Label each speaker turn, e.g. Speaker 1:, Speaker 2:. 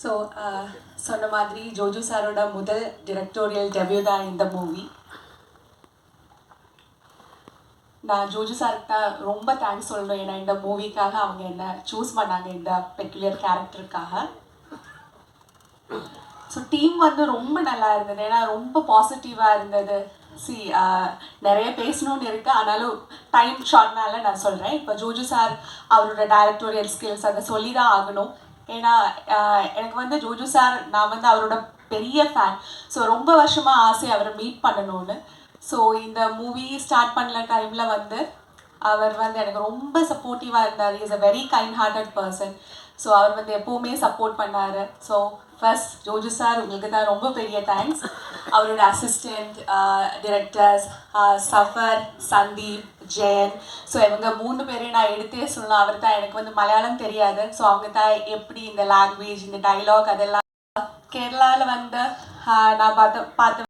Speaker 1: So சொன்ன மாதிரி ஜோஜு சாரோட முதல் டிரெக்டோரியல் டெபியூ தான் இந்த மூவி. நான் ஜோஜு சாருக்கு தான் ரொம்ப தேங்க்ஸ் சொல்லணும். ஏன்னா இந்த மூவிக்காக அவங்க என்ன சூஸ் பண்ணாங்க இந்த பெக்குலியர் கேரக்டருக்காக. ஸோ டீம் வந்து ரொம்ப நல்லா இருந்தது. ஏன்னா ரொம்ப பாசிட்டிவாக இருந்தது. நிறைய பேசணும்னு இருக்குது, ஆனாலும் டைம் ஷார்ட்னால நான் சொல்கிறேன். இப்போ ஜோஜு சார் அவரோட டைரக்டோரியல் ஸ்கில்ஸ் அதை சொல்லி தான் ஆகணும். ஏன்னா எனக்கு வந்து ஜோஜு சார், நான் வந்து அவரோட பெரிய ஃபேன். ஸோ ரொம்ப வருஷமாக ஆசை அவரை மீட் பண்ணணும்னு. ஸோ இந்த மூவி ஸ்டார்ட் பண்ண டைமில் வந்து அவர் வந்து எனக்கு ரொம்ப சப்போர்ட்டிவாக இருந்தார். Is a very kind hearted person. So அவர் வந்து எப்போவுமே சப்போர்ட் பண்ணார். ஸோ ஃபர்ஸ்ட் ஜோஜு சார் உங்களுக்கு தான் ரொம்ப பெரிய தேங்க்ஸ். அவரோட assistant, directors Safar, Sandeep, Jayan, so இவங்க 3 பேரையும் நான் எடுத்தே சொல்லலாம். அவர் தான், எனக்கு வந்து மலையாளம் தெரியாது. ஸோ அவங்க தான் எப்படி இந்த லாங்குவேஜ், இந்த டைலாக் அதெல்லாம். கேரளாவில் வந்து நான் பார்த்த